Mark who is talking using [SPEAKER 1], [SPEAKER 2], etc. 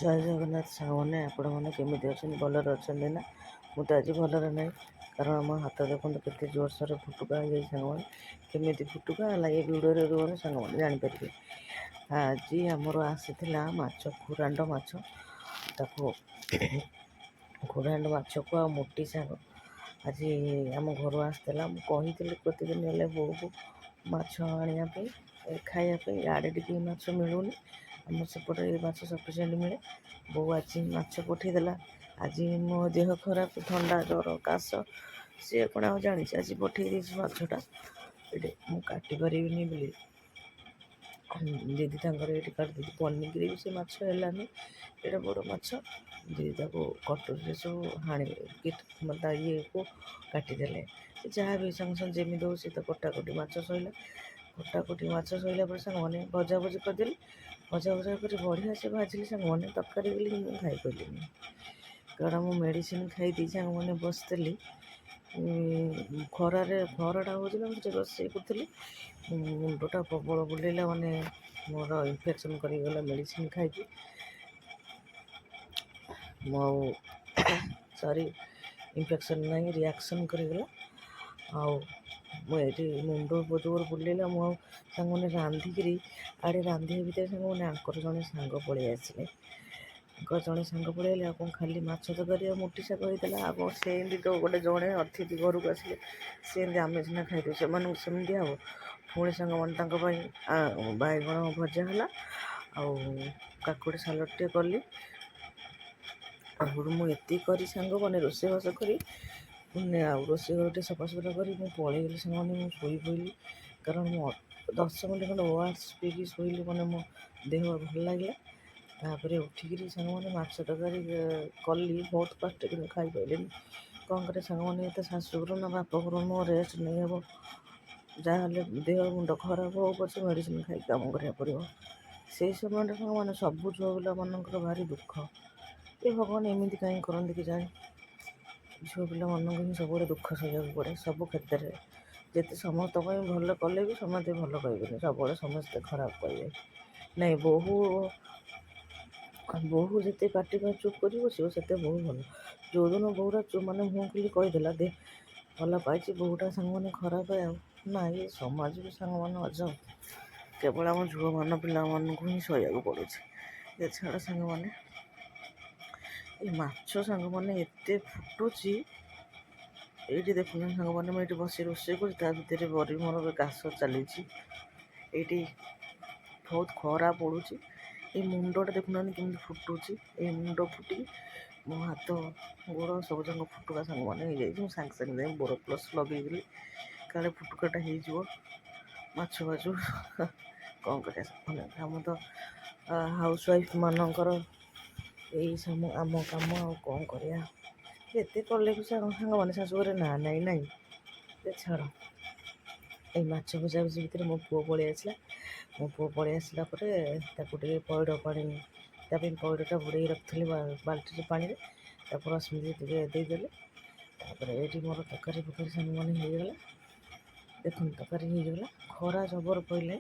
[SPEAKER 1] ଜୟ ଜଗନ୍ନାଥ ସାଙ୍ଗମାନେ, ଆପଣମାନେ କେମିତି ଅଛନ୍ତି? ଭଲରେ ଅଛନ୍ତି ନା? ମୁଁ ତ ଆଜି ଭଲରେ ନାହିଁ, କାରଣ ମୋ ହାତ ଦେଖନ୍ତୁ କେତେ ଜୋରସୋରରେ ଫୁଟୁକା ହେଇଯାଇଛି ସାଙ୍ଗମାନେ। କେମିତି ଫୁଟୁକା ହେଲା ଏ ଭିଡ଼ିଓରେ ରୁହରେ ସାଙ୍ଗମାନେ ଜାଣିପାରିବେ। ଆଜି ଆମର ଆସିଥିଲା ମାଛ, ଖୁରାଣ୍ଡ ମାଛ, ତାକୁ ଖୁରାଣ୍ଡ ମାଛକୁ ଆଉ ମୋଟି ଶାଗ ଆଜି ଆମ ଘରୁ ଆସିଥିଲା। ମୁଁ କହିଥିଲି ପ୍ରତିଦିନ ହେଲେ ବୋଉକୁ ମାଛ ଆଣିବା ପାଇଁ, ଖାଇବା ପାଇଁ। ଇଆଡ଼େ ଟିକେ ମାଛ ମିଳୁନି, ଆମର ସେପଟେ ମାଛ ସଫିସିଏଣ୍ଟ ମିଳେ। ବୋଉ ଆଜି ମାଛ ପଠାଇଦେଲା। ଆଜି ମୋ ଦେହ ଖରାପ, ଥଣ୍ଡା, ଜ୍ୱର, କାଶ, ସିଏ କ'ଣ ଆଉ ଜାଣିଛି। ଆଜି ପଠାଇ ଦେଇଛି ମାଛଟା। ଏଠି ମୁଁ କାଟି ପାରିବିନି ବୋଲି ଦିଦି ତାଙ୍କର ଏଇଠି କାଟିଦେଇଛି। ପନିକିରେ ବି ସେ ମାଛ ହେଲାନି, ଏଇଟା ବଡ଼ ମାଛ। ଦିଦି ତାକୁ କଟୁରୀରେ ସବୁ ତା ଇଏକୁ କାଟିଦେଲେ। ସେ ଯାହା ବି ସାଙ୍ଗେ ସାଙ୍ଗେ ଯେମିତି ଦେଉଛି ତ କଟାକଟି ମାଛ ସଇଲା। କଟାକଟି ମାଛ ସଇଲା ପରେ ସାଙ୍ଗମାନେ ଭଜାଭଜି କରିଦେଲି। ଭଜା କରି ବଢ଼ିଆ ସେ ଭାଜିଲି ସାଙ୍ଗମାନେ। ତରକାରୀ ବୋଲି ମୁଁ ଖାଇପାରିଲିନି, କାରଣ ମୁଁ ମେଡ଼ିସିନ ଖାଇଦେଇ ସାଙ୍ଗମାନେ ବସିଥିଲି। ଖରାଟା ହେଉଛି ନା, ମୁଁ ସେଠି ରୋଷେଇ କରୁଥିଲି। ମୁଣ୍ଡଟା ପ୍ରବଳ ବୁଲେଇଲା, ମାନେ ମୋର ଇନଫେକ୍ସନ୍ କରିଗଲା ମେଡ଼ିସିନ ଖାଇକି। ଇନଫେକ୍ସନ୍ ନାହିଁ, ରିଆକ୍ସନ୍ କରିଗଲା। ଆଉ ମୁଁ ଏଠି ମୁଣ୍ଡ ଜୋର ବୁଲେଇଲା। ମୁଁ ଆଉ ସାଙ୍ଗମାନେ ରାନ୍ଧିକିରି ଆଡ଼େ ରାନ୍ଧିବା ଭିତରେ ସାଙ୍ଗମାନେ ଆଙ୍କର ଜଣେ ସାଙ୍ଗ ପଳେଇ ଆସିଲେ। ଆଉ କ'ଣ ଖାଲି ମାଛ ତରକାରୀ ଆଉ ମୋଟି ଶାଗ ହେଇଥିଲା। ଆଉ କ'ଣ ସେମିତି ତ ଜଣେ ଅତିଥି ଘରକୁ ଆସିଲେ, ସେମିତି ଆମେ ସିନା ଖାଇଦେଉ, ସେମାନଙ୍କୁ ସେମିତି ହେବ। ପୁଣି ସାଙ୍ଗମାନେ ତାଙ୍କ ପାଇଁ ବାଇଗଣ ଭଜା ହେଲା, ଆଉ କାକୁଡ଼ି ସାଲଡ଼୍ଟିଏ କଲି। ଆଗରୁ ମୁଁ ଏତିକି କରି ସାଙ୍ଗମାନେ ରୋଷେଇବାସ କରି, ଆଉ ରୋଷେଇ ଘର ଟିକେ ସଫାସୁତୁରା କରି ମୁଁ ପଳେଇଗଲି ସାଙ୍ଗମାନେ। ମୁଁ ଶୋଇପଡ଼ିଲି, କାରଣ ମୁଁ 10 ମିନିଟ୍ ଖଣ୍ଡେ ORS ପିଇକି ଶୋଇଲି, ମାନେ ମୋ ଦେହ ଭଲ ଲାଗିଲା। ତାପରେ ଉଠିକିରି ସାଙ୍ଗମାନେ ମାଛ ତରକାରୀ କଲି। ବହୁତ କଷ୍ଟ, କିନ୍ତୁ ଖାଇପାରିଲିନି। କ'ଣ କରିବା ସାଙ୍ଗମାନେ, ଏତେ ଶାଶୁଘର ନା ବାପଘର ନୁହଁ, ରେଷ୍ଟ ନେଇହେବ। ଯାହାହେଲେ ଦେହ ମୁଣ୍ଡ ଖରାପ ହଉ ପଛେ ମେଡ଼ିସିନ ଖାଇକି କାମ କରିବାକୁ ପଡ଼ିବ। ସେଇ ସମୟରେ ସାଙ୍ଗମାନେ ସବୁ ଝିଅ ପିଲାମାନଙ୍କର ଭାରି ଦୁଃଖ। ଏ ଭଗବାନ ଏମିତି କାହିଁ କରନ୍ତି କେଜାଣି? ଝିଅ ପିଲାମାନଙ୍କୁ ହିଁ ସବୁବେଳେ ଦୁଃଖ ସହିବାକୁ ପଡ଼େ, ସବୁ କ୍ଷେତ୍ରରେ। ଯେତେ ସମସ୍ତଙ୍କ ପାଇଁ ଭଲ କଲେ ବି ସମସ୍ତେ ଭଲ କହିବେନି, ସବୁବେଳେ ସମସ୍ତେ ଖରାପ କହିବେ। ନାଇଁ, ବୋହୂ ଯେତେ ପାଟି ପାଇଁ ଚୁପ୍ କରି ବସିବ, ସେତେ ବୋହୂ ଭଲ। ଯୋଉଦିନ ବୋହୂଟା ମାନେ ମୁହଁ ଖୋଲି କହିଦେଲା ଭଲ ପାଇଛି, ବୋହୂଟା ସାଙ୍ଗମାନେ ଖରାପ ଆଉ ନା, ଏ ସମାଜ ବି ସାଙ୍ଗମାନେ ଅଜବ। କେବଳ ଆମ ଝିଅମାନ ପିଲାମାନଙ୍କୁ ହିଁ ସହିବାକୁ ପଡ଼ୁଛି। ଏ ଛାଡ଼ ସାଙ୍ଗମାନେ, ଏ ମାଛ ସାଙ୍ଗମାନେ ଏତେ ଫୁଟୁଛି। ଏଇଠି ଦେଖୁଛନ୍ତି ସାଙ୍ଗମାନେ, ମୁଁ ଏଇଠି ବସି ରୋଷେଇ କରୁଛି, ତା ଭିତରେ ମୋର କାଶ ଚାଲିଛି। ଏଇଠି ବହୁତ ଖରା ପଡ଼ୁଛି। ଏଇ ମୁଣ୍ଡଟା ଦେଖୁନାହାନ୍ତି କେମିତି ଫୁଟୁଛି। ଏଇ ମୁଣ୍ଡ ଫୁଟିକି ମୋ ହାତ ଗୋଡ଼ ସବୁଯାକ ଫୁଟୁକା ସାଙ୍ଗମାନେ ହେଇଯାଇଛି। ମୁଁ ସାଙ୍ଗେ ସାଙ୍ଗେ ଯାଇ ବୋରୋପ୍ଲସ୍ ଲଗେଇଦେଲି, କାଳେ ଫୁଟୁକାଟା ହେଇଯିବ ମାଛ ବାଛୁ। କ'ଣ କରିବା ସାଙ୍ଗମାନେ, ଆମ ତ ହାଉସ୍ ୱାଇଫ୍ ମାନଙ୍କର ଏଇ ଆମ କାମ। ଆଉ କ'ଣ କରିବା? ଏତେ କଲେ ବି ସାଙ୍ଗମାନେ ଶାଶୁଘରେ ନାହିଁ। ଏ ଛାଡ଼। ଏଇ ମାଛ ଭଜାଭୁଜି ଭିତରେ ମୋ ପୁଅ ପଳେଇ ଆସିଲା। ପରେ ତାକୁ ଟିକେ ପଇଡ଼ ପାଣି, ତା ପାଇଁ ପଇଡ଼ଟା ବୁଡ଼େଇ ରଖିଥିଲି ବାଲ୍ଟିରେ ପାଣିରେ, ତାକୁ ରଶ୍ମି ଟିକେ ଦେଇଦେଲି। ତାପରେ ଏଇଠି ମୋର ତରକାରୀ ସାଙ୍ଗମାନେ ହେଇଗଲା। ଦେଖନ୍ତୁ ତରକାରୀ ହେଇଗଲା। ଖରା ଜବର ପଇଲେ